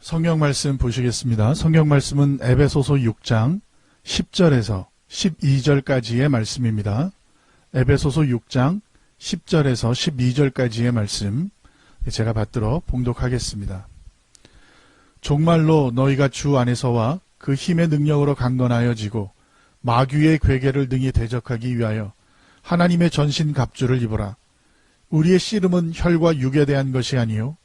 성경 말씀 보시겠습니다. 성경 말씀은 에베소서 6장 10절에서 12절까지의 말씀입니다. 에베소서 6장 10절에서 12절까지의 말씀 제가 받들어 봉독하겠습니다. 종말로 너희가 주 안에서와 그 힘의 능력으로 강건하여지고 마귀의 괴계를 능히 대적하기 위하여 하나님의 전신 갑주를 입어라. 우리의 씨름은 혈과 육에 대한 것이 아니요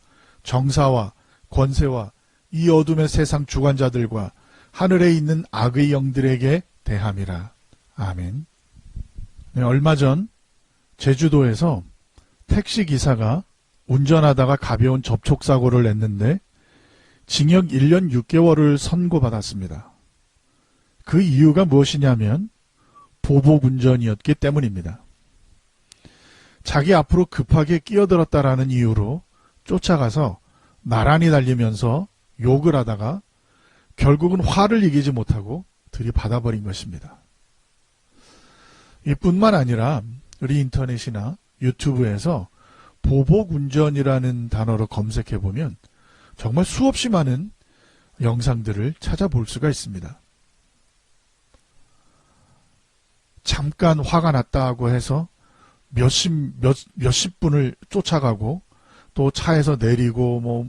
정사와 권세와 이 어둠의 세상 주관자들과 하늘에 있는 악의 영들에게 대함이라. 아멘. 네, 얼마 전 제주도에서 택시기사가 운전하다가 가벼운 접촉사고를 냈는데 징역 1년 6개월을 선고받았습니다. 그 이유가 무엇이냐면 보복운전이었기 때문입니다. 자기 앞으로 급하게 끼어들었다라는 이유로 쫓아가서 나란히 달리면서 욕을 하다가 결국은 화를 이기지 못하고 들이받아버린 것입니다. 이뿐만 아니라 우리 인터넷이나 유튜브에서 보복운전이라는 단어로 검색해보면 정말 수없이 많은 영상들을 찾아볼 수가 있습니다. 잠깐 화가 났다고 해서 몇십 분을 쫓아가고 또 차에서 내리고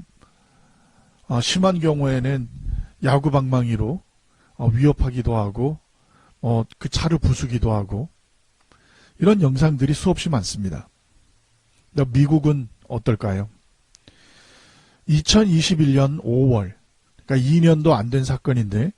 심한 경우에는 야구방망이로 위협하기도 하고 그 차를 부수기도 하고 이런 영상들이 수없이 많습니다. 미국은 어떨까요? 2021년 5월 그러니까 2년도 안 된 사건인데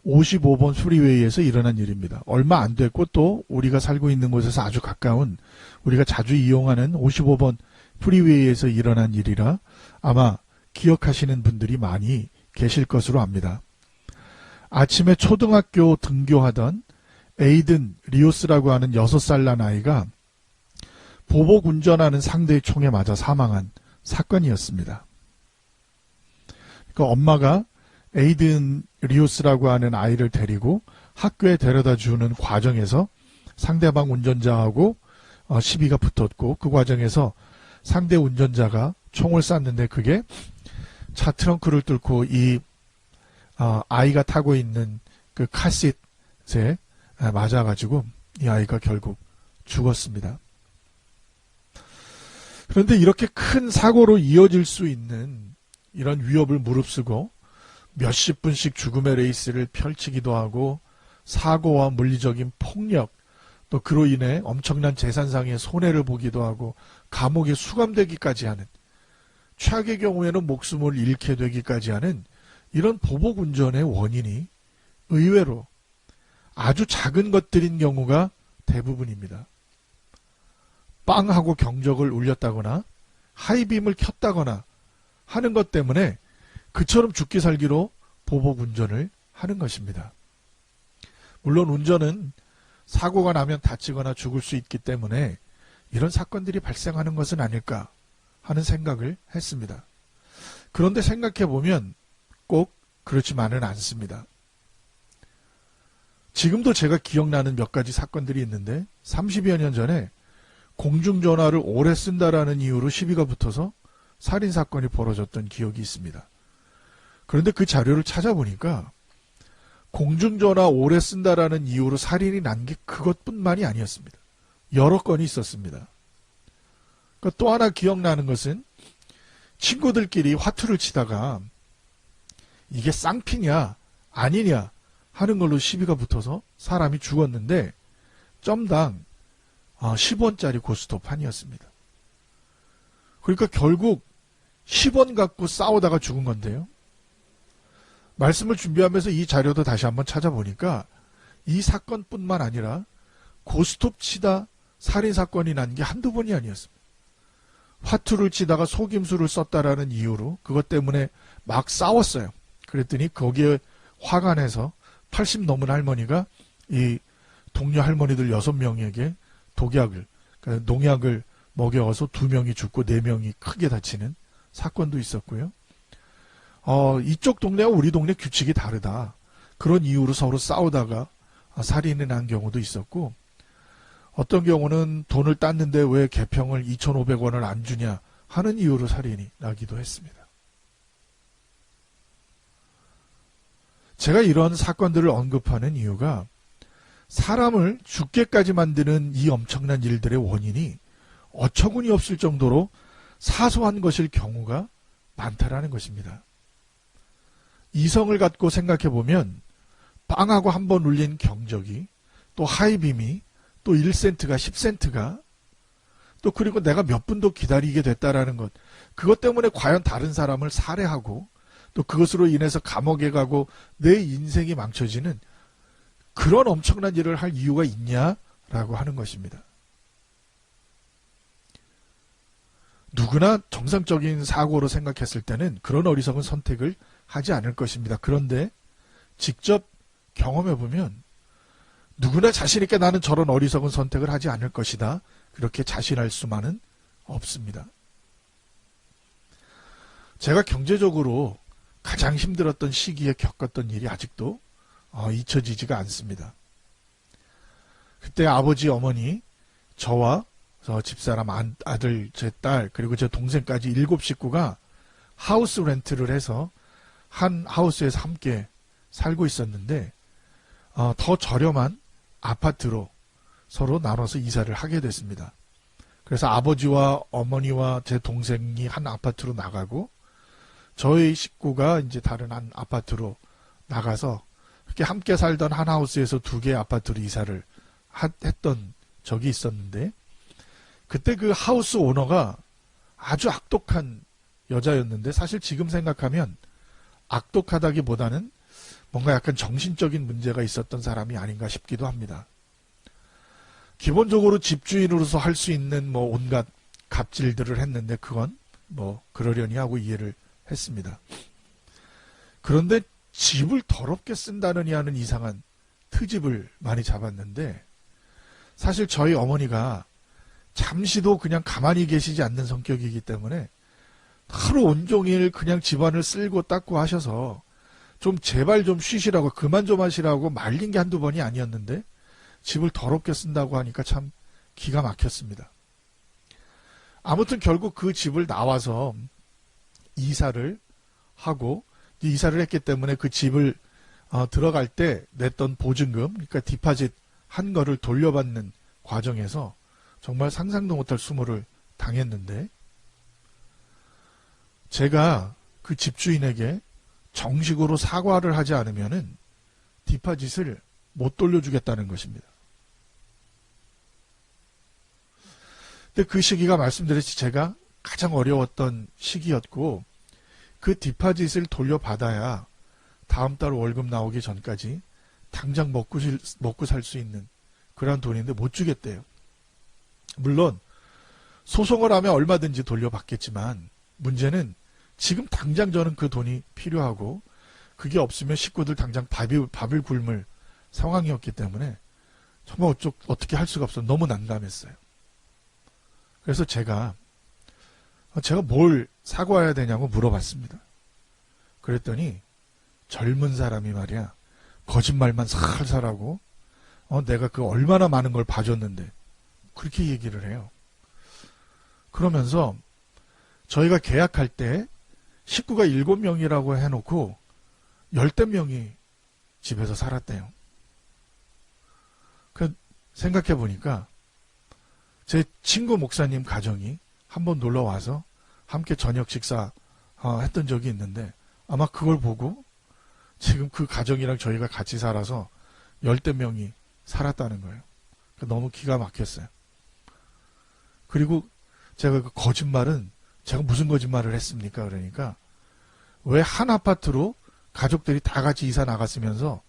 55번 프리웨이에서 일어난 일입니다. 얼마 안 됐고 또 우리가 살고 있는 곳에서 아주 가까운 우리가 자주 이용하는 55번 프리웨이에서 일어난 일이라 아마 기억하시는 분들이 많이 계실 것으로 압니다. 아침에 초등학교 등교하던 에이든 리오스라고 하는 6살 난 아이가 보복운전하는 상대의 총에 맞아 사망한 사건이었습니다. 그러니까 엄마가 에이든 리오스라고 하는 아이를 데리고 학교에 데려다 주는 과정에서 상대방 운전자하고 시비가 붙었고 그 과정에서 상대 운전자가 총을 쐈는데 그게 차 트렁크를 뚫고 이 아이가 타고 있는 그 카시트에 맞아가지고 이 아이가 결국 죽었습니다. 그런데 이렇게 큰 사고로 이어질 수 있는 이런 위협을 무릅쓰고 몇십 분씩 죽음의 레이스를 펼치기도 하고 사고와 물리적인 폭력 또 그로 인해 엄청난 재산상의 손해를 보기도 하고 감옥에 수감되기까지 하는 최악의 경우에는 목숨을 잃게 되기까지 하는 이런 보복운전의 원인이 의외로 아주 작은 것들인 경우가 대부분입니다. 빵하고 경적을 울렸다거나 하이빔을 켰다거나 하는 것 때문에 그처럼 죽기 살기로 보복운전을 하는 것입니다. 물론 운전은 사고가 나면 다치거나 죽을 수 있기 때문에 이런 사건들이 발생하는 것은 아닐까 하는 생각을 했습니다. 그런데 생각해보면 꼭 그렇지만은 않습니다. 지금도 제가 기억나는 몇 가지 사건들이 있는데 30여 년 전에 공중전화를 오래 쓴다라는 이유로 시비가 붙어서 살인사건이 벌어졌던 기억이 있습니다. 그런데 그 자료를 찾아보니까 공중전화 오래 쓴다라는 이유로 살인이 난 게 그것뿐만이 아니었습니다. 여러 건이 있었습니다. 그러니까 또 하나 기억나는 것은 친구들끼리 화투를 치다가 이게 쌍피냐 아니냐 하는 걸로 시비가 붙어서 사람이 죽었는데 점당 10원짜리 고스톱판이었습니다. 그러니까 결국 10원 갖고 싸우다가 죽은 건데요. 말씀을 준비하면서 이 자료도 다시 한번 찾아보니까 이 사건뿐만 아니라 고스톱 치다 살인사건이 난 게 한두 번이 아니었습니다. 화투를 치다가 속임수를 썼다라는 이유로 그것 때문에 막 싸웠어요. 그랬더니 거기에 화가 내서 80 넘은 할머니가 이 동료 할머니들 6명에게 독약을, 그러니까 농약을 먹여서 2명이 죽고 4명이 크게 다치는 사건도 있었고요. 이쪽 동네와 우리 동네 규칙이 다르다. 그런 이유로 서로 싸우다가 살인이 난 경우도 있었고 어떤 경우는 돈을 땄는데 왜 개평을 2,500원을 안 주냐 하는 이유로 살인이 나기도 했습니다. 제가 이런 사건들을 언급하는 이유가 사람을 죽게까지 만드는 이 엄청난 일들의 원인이 어처구니 없을 정도로 사소한 것일 경우가 많다라는 것입니다. 이성을 갖고 생각해보면 빵하고 한번 울린 경적이, 또 하이빔이, 또 1센트가 10센트가, 또 그리고 내가 몇 분도 기다리게 됐다라는 것, 그것 때문에 과연 다른 사람을 살해하고 또 그것으로 인해서 감옥에 가고 내 인생이 망쳐지는 그런 엄청난 일을 할 이유가 있냐라고 하는 것입니다. 누구나 정상적인 사고로 생각했을 때는 그런 어리석은 선택을 하지 않을 것입니다. 그런데 직접 경험해보면 누구나 자신있게 나는 저런 어리석은 선택을 하지 않을 것이다, 그렇게 자신할 수만은 없습니다. 제가 경제적으로 가장 힘들었던 시기에 겪었던 일이 아직도 잊혀지지가 않습니다. 그때 아버지, 어머니, 저와 집사람, 아들, 제 딸, 그리고 제 동생까지 7식구가 하우스 렌트를 해서 한 하우스에서 함께 살고 있었는데 더 저렴한 아파트로 서로 나눠서 이사를 하게 됐습니다. 그래서 아버지와 어머니와 제 동생이 한 아파트로 나가고 저희 식구가 이제 다른 한 아파트로 나가서 이렇게 함께 살던 한 하우스에서 2개의 아파트로 이사를 했던 적이 있었는데, 그때 그 하우스 오너가 아주 악독한 여자였는데, 사실 지금 생각하면 악독하다기보다는 뭔가 약간 정신적인 문제가 있었던 사람이 아닌가 싶기도 합니다. 기본적으로 집주인으로서 할 수 있는 온갖 갑질들을 했는데 그건 그러려니 하고 이해를 했습니다. 그런데 집을 더럽게 쓴다느니 하는 이상한 트집을 많이 잡았는데, 사실 저희 어머니가 잠시도 그냥 가만히 계시지 않는 성격이기 때문에 하루 온종일 그냥 집안을 쓸고 닦고 하셔서 좀 제발 좀 쉬시라고, 그만 좀 하시라고 말린 게 한두 번이 아니었는데 집을 더럽게 쓴다고 하니까 참 기가 막혔습니다. 아무튼 결국 그 집을 나와서 이사를 하고, 이사를 했기 때문에 그 집을 들어갈 때 냈던 보증금, 그러니까 디파짓 한 거를 돌려받는 과정에서 정말 상상도 못할 수모를 당했는데, 제가 그 집주인에게 정식으로 사과를 하지 않으면은 디파짓을 못 돌려주겠다는 것입니다. 근데 그 시기가 말씀드렸듯이 제가 가장 어려웠던 시기였고, 그 디파짓을 돌려받아야 다음 달 월급 나오기 전까지 당장 먹고 살 수 있는 그런 돈인데 못 주겠대요. 물론 소송을 하면 얼마든지 돌려받겠지만 문제는 지금 당장 저는 그 돈이 필요하고, 그게 없으면 식구들 당장 밥을 굶을 상황이었기 때문에 정말 어떻게 할 수가 없어요. 너무 난감했어요. 그래서 제가 뭘 사과해야 되냐고 물어봤습니다. 그랬더니 젊은 사람이 말이야, 거짓말만 살살 하고 내가 그 얼마나 많은 걸 봐줬는데, 그렇게 얘기를 해요. 그러면서 저희가 계약할 때 식구가 7명이라고 해놓고 10대 명이 집에서 살았대요. 생각해 보니까 제 친구 목사님 가정이 한번 놀러 와서 함께 저녁 식사 했던 적이 있는데, 아마 그걸 보고 지금 그 가정이랑 저희가 같이 살아서 10대 명이 살았다는 거예요. 너무 기가 막혔어요. 그리고 제가 그 거짓말은 제가 무슨 거짓말을 했습니까? 그러니까 왜 한 아파트로 가족들이 다 같이 이사 나갔으면서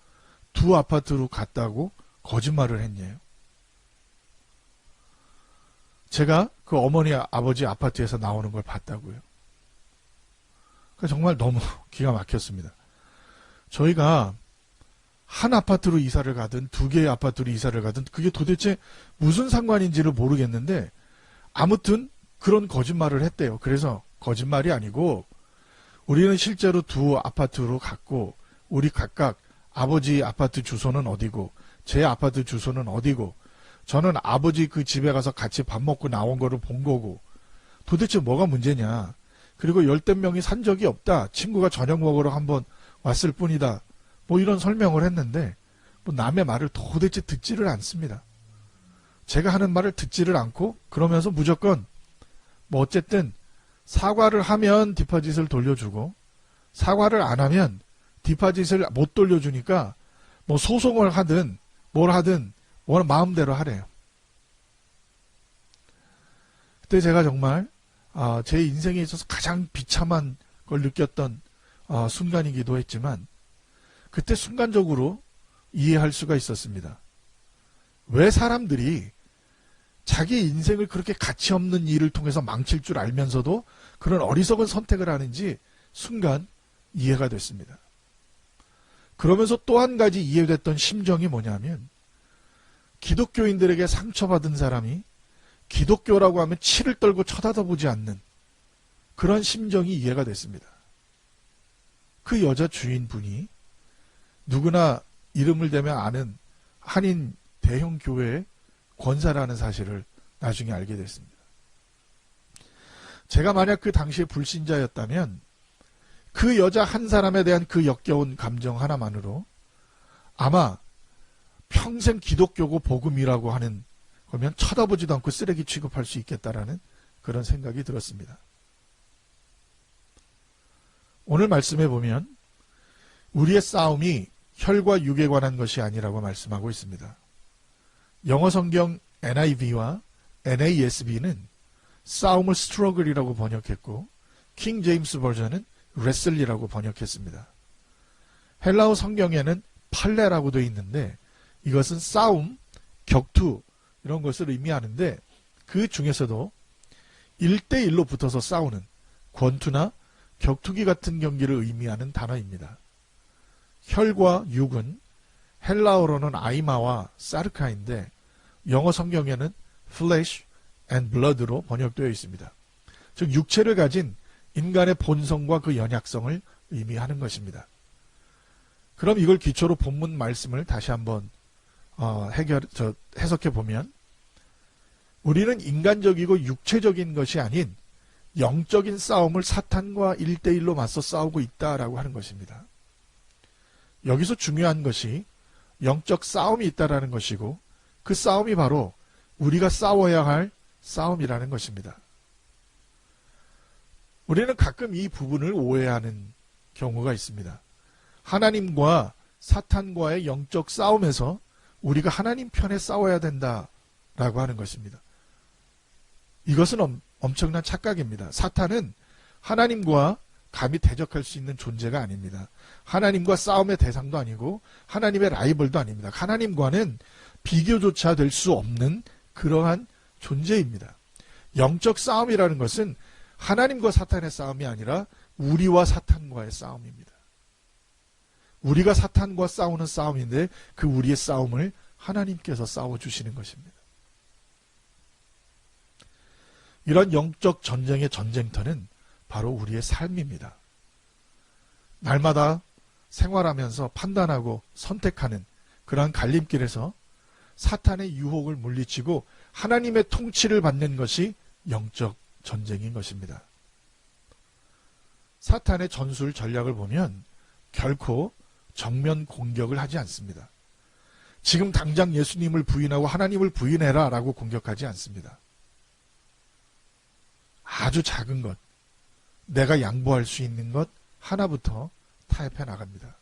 2 아파트로 갔다고 거짓말을 했냐요. 제가 그 어머니 아버지 아파트에서 나오는 걸 봤다고요. 정말 너무 기가 막혔습니다. 저희가 한 아파트로 이사를 가든 2개의 아파트로 이사를 가든 그게 도대체 무슨 상관인지를 모르겠는데, 아무튼 그런 거짓말을 했대요. 그래서 거짓말이 아니고 우리는 실제로 2 아파트로 갔고, 우리 각각 아버지 아파트 주소는 어디고 제 아파트 주소는 어디고, 저는 아버지 그 집에 가서 같이 밥 먹고 나온 거를 본 거고, 도대체 뭐가 문제냐. 그리고 10대 명이 산 적이 없다. 친구가 저녁 먹으러 한번 왔을 뿐이다. 뭐 이런 설명을 했는데 뭐 남의 말을 도대체 듣지를 않습니다. 제가 하는 말을 듣지를 않고 그러면서 무조건 뭐 어쨌든 사과를 하면 디파짓을 돌려주고 사과를 안 하면 디파짓을 못 돌려주니까 뭐 소송을 하든 뭘 하든 마음대로 하래요. 그때 제가 정말 제 인생에 있어서 가장 비참한 걸 느꼈던 순간이기도 했지만 그때 순간적으로 이해할 수가 있었습니다. 왜 사람들이 자기 인생을 그렇게 가치 없는 일을 통해서 망칠 줄 알면서도 그런 어리석은 선택을 하는지 순간 이해가 됐습니다. 그러면서 또 한 가지 이해됐던 심정이 뭐냐면 기독교인들에게 상처받은 사람이 기독교라고 하면 치를 떨고 쳐다보지 않는 그런 심정이 이해가 됐습니다. 그 여자 주인분이 누구나 이름을 대면 아는 한인 대형 교회의 권사라는 사실을 나중에 알게 됐습니다. 제가 만약 그 당시에 불신자였다면 그 여자 한 사람에 대한 그 역겨운 감정 하나만으로 아마 평생 기독교고 복음이라고 하는 그러면 쳐다보지도 않고 쓰레기 취급할 수 있겠다라는 그런 생각이 들었습니다. 오늘 말씀해 보면 우리의 싸움이 혈과 육에 관한 것이 아니라고 말씀하고 있습니다. 영어 성경 NIV와 NASB는 싸움을 스트러글이라고 번역했고 킹 제임스 버전은 레슬리라고 번역했습니다. 헬라어 성경에는 팔레라고 되어 있는데 이것은 싸움, 격투 이런 것을 의미하는데 그 중에서도 1대1로 붙어서 싸우는 권투나 격투기 같은 경기를 의미하는 단어입니다. 혈과 육은 헬라어로는 아이마와 사르카인데 영어 성경에는 flesh and blood로 번역되어 있습니다. 즉 육체를 가진 인간의 본성과 그 연약성을 의미하는 것입니다. 그럼 이걸 기초로 본문 말씀을 다시 한번 해석해 보면 우리는 인간적이고 육체적인 것이 아닌 영적인 싸움을 사탄과 1대1로 맞서 싸우고 있다라고 하는 것입니다. 여기서 중요한 것이 영적 싸움이 있다라는 것이고 그 싸움이 바로 우리가 싸워야 할 싸움이라는 것입니다. 우리는 가끔 이 부분을 오해하는 경우가 있습니다. 하나님과 사탄과의 영적 싸움에서 우리가 하나님 편에 싸워야 된다라고 하는 것입니다. 이것은 엄청난 착각입니다. 사탄은 하나님과 감히 대적할 수 있는 존재가 아닙니다. 하나님과 싸움의 대상도 아니고 하나님의 라이벌도 아닙니다. 하나님과는 비교조차 될 수 없는 그러한 존재입니다. 영적 싸움이라는 것은 하나님과 사탄의 싸움이 아니라 우리와 사탄과의 싸움입니다. 우리가 사탄과 싸우는 싸움인데 그 우리의 싸움을 하나님께서 싸워주시는 것입니다. 이런 영적 전쟁의 전쟁터는 바로 우리의 삶입니다. 날마다 생활하면서 판단하고 선택하는 그러한 갈림길에서 사탄의 유혹을 물리치고 하나님의 통치를 받는 것이 영적 전쟁인 것입니다. 사탄의 전술 전략을 보면 결코 정면 공격을 하지 않습니다. 지금 당장 예수님을 부인하고 하나님을 부인해라 라고 공격하지 않습니다. 아주 작은 것, 내가 양보할 수 있는 것 하나부터 타협해 나갑니다.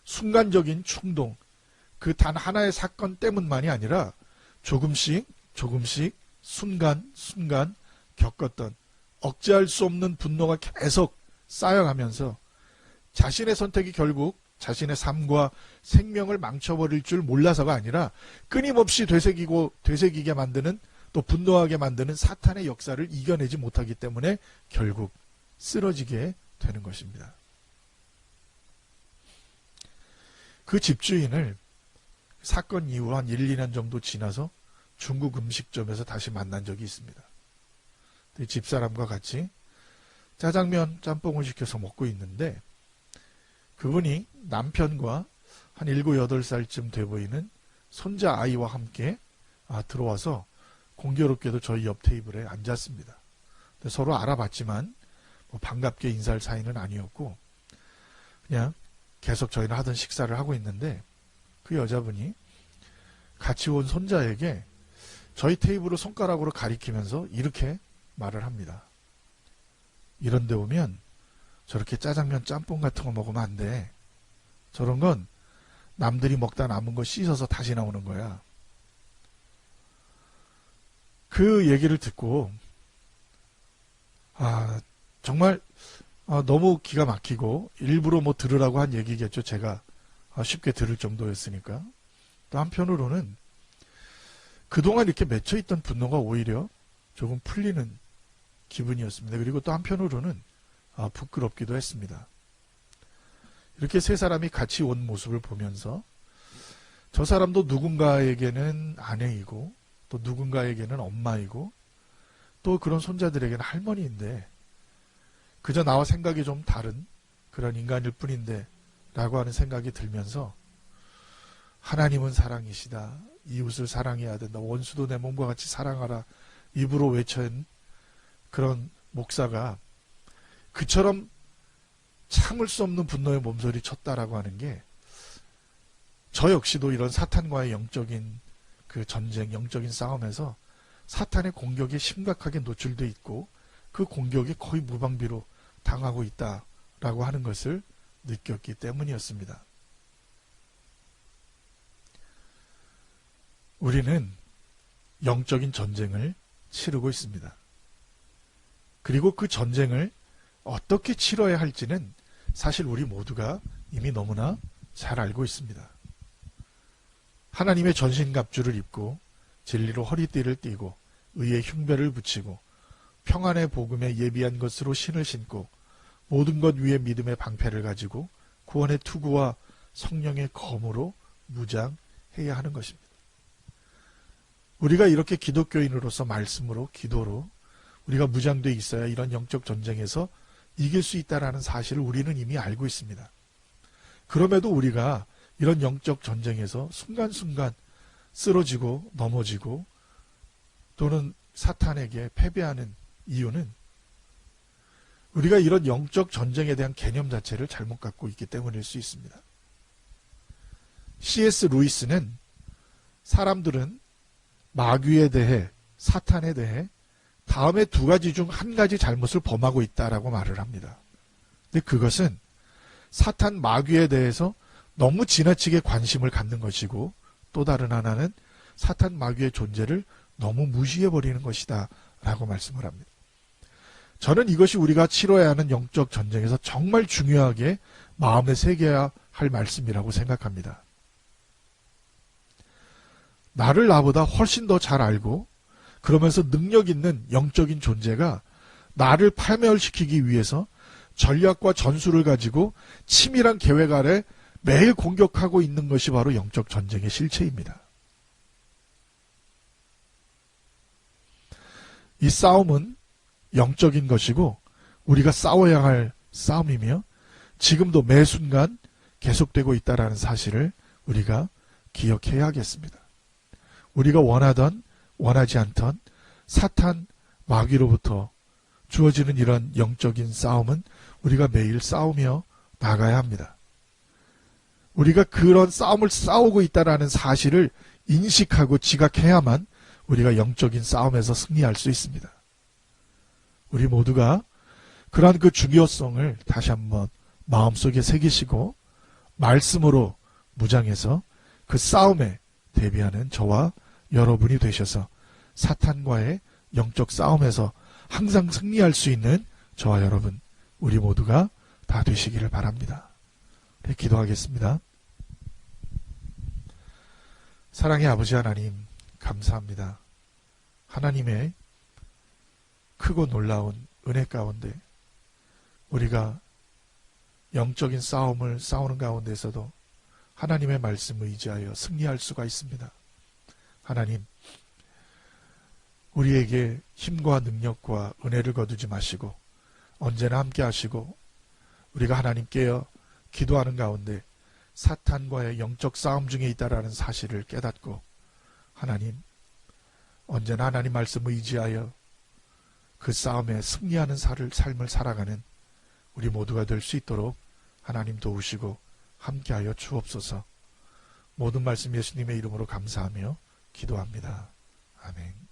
순간적인 충동, 그 단 하나의 사건 때문만이 아니라 조금씩 순간 겪었던 억제할 수 없는 분노가 계속 쌓여가면서 자신의 선택이 결국 자신의 삶과 생명을 망쳐버릴 줄 몰라서가 아니라 끊임없이 되새기게 만드는 또 분노하게 만드는 사탄의 역사를 이겨내지 못하기 때문에 결국 쓰러지게 되는 것입니다. 그 집주인을 사건 이후 한 1, 2년 정도 지나서 중국 음식점에서 다시 만난 적이 있습니다. 집사람과 같이 짜장면, 짬뽕을 시켜서 먹고 있는데 그분이 남편과 한 7, 8살쯤 돼 보이는 손자 아이와 함께 들어와서 공교롭게도 저희 옆 테이블에 앉았습니다. 서로 알아봤지만 반갑게 인사할 사이는 아니었고 그냥 계속 저희는 하던 식사를 하고 있는데 그 여자분이 같이 온 손자에게 저희 테이블을 손가락으로 가리키면서 이렇게 말을 합니다. 이런 데 오면 저렇게 짜장면 짬뽕 같은 거 먹으면 안 돼. 저런 건 남들이 먹다 남은 거 씻어서 다시 나오는 거야. 그 얘기를 듣고 정말 너무 기가 막히고 일부러 뭐 들으라고 한 얘기겠죠. 제가 쉽게 들을 정도였으니까. 또 한편으로는 그동안 이렇게 맺혀있던 분노가 오히려 조금 풀리는 기분이었습니다. 그리고 또 한편으로는 부끄럽기도 했습니다. 이렇게 세 사람이 같이 온 모습을 보면서 저 사람도 누군가에게는 아내이고 또 누군가에게는 엄마이고 또 그런 손자들에게는 할머니인데 그저 나와 생각이 좀 다른 그런 인간일 뿐인데 라고 하는 생각이 들면서 하나님은 사랑이시다. 이웃을 사랑해야 된다. 원수도 내 몸과 같이 사랑하라. 입으로 외친 그런 목사가 그처럼 참을 수 없는 분노의 몸소리 쳤다라고 하는 게 저 역시도 이런 사탄과의 영적인 그 전쟁, 영적인 싸움에서 사탄의 공격에 심각하게 노출돼 있고 그 공격이 거의 무방비로 당하고 있다라고 하는 것을 느꼈기 때문이었습니다. 우리는 영적인 전쟁을 치르고 있습니다. 그리고 그 전쟁을 어떻게 치러야 할지는 사실 우리 모두가 이미 너무나 잘 알고 있습니다. 하나님의 전신갑주를 입고 진리로 허리띠를 띠고 의의 흉배를 붙이고 평안의 복음에 예비한 것으로 신을 신고 모든 것 위에 믿음의 방패를 가지고 구원의 투구와 성령의 검으로 무장해야 하는 것입니다. 우리가 이렇게 기독교인으로서 말씀으로 기도로 우리가 무장되어 있어야 이런 영적 전쟁에서 이길 수 있다는 사실을 우리는 이미 알고 있습니다. 그럼에도 우리가 이런 영적 전쟁에서 순간순간 쓰러지고 넘어지고 또는 사탄에게 패배하는 이유는 우리가 이런 영적 전쟁에 대한 개념 자체를 잘못 갖고 있기 때문일 수 있습니다. C.S. 루이스는 사람들은 마귀에 대해 사탄에 대해 다음에 두 가지 중 한 가지 잘못을 범하고 있다라고 말을 합니다. 근데 그것은 사탄 마귀에 대해서 너무 지나치게 관심을 갖는 것이고 또 다른 하나는 사탄 마귀의 존재를 너무 무시해버리는 것이다 라고 말씀을 합니다. 저는 이것이 우리가 치러야 하는 영적 전쟁에서 정말 중요하게 마음에 새겨야 할 말씀이라고 생각합니다. 나를 나보다 훨씬 더 잘 알고 그러면서 능력 있는 영적인 존재가 나를 파멸시키기 위해서 전략과 전술을 가지고 치밀한 계획 아래 매일 공격하고 있는 것이 바로 영적 전쟁의 실체입니다. 이 싸움은 영적인 것이고 우리가 싸워야 할 싸움이며 지금도 매 순간 계속되고 있다는 사실을 우리가 기억해야겠습니다. 우리가 원하던 원하지 않던 사탄 마귀로부터 주어지는 이런 영적인 싸움은 우리가 매일 싸우며 나가야 합니다. 우리가 그런 싸움을 싸우고 있다는 사실을 인식하고 지각해야만 우리가 영적인 싸움에서 승리할 수 있습니다. 우리 모두가 그러한 그 중요성을 다시 한번 마음속에 새기시고 말씀으로 무장해서 그 싸움에 대비하는 저와 여러분이 되셔서 사탄과의 영적 싸움에서 항상 승리할 수 있는 저와 여러분 우리 모두가 다 되시기를 바랍니다. 네, 기도하겠습니다. 사랑의 아버지 하나님 감사합니다. 하나님의 크고 놀라운 은혜 가운데 우리가 영적인 싸움을 싸우는 가운데서도 하나님의 말씀을 의지하여 승리할 수가 있습니다. 하나님, 우리에게 힘과 능력과 은혜를 거두지 마시고 언제나 함께 하시고 우리가 하나님께 기도하는 가운데 사탄과의 영적 싸움 중에 있다라는 사실을 깨닫고 하나님, 언제나 하나님 말씀을 의지하여 그 싸움에 승리하는 삶을 살아가는 우리 모두가 될 수 있도록 하나님 도우시고 함께하여 주옵소서. 모든 말씀 예수님의 이름으로 감사하며 기도합니다. 아멘.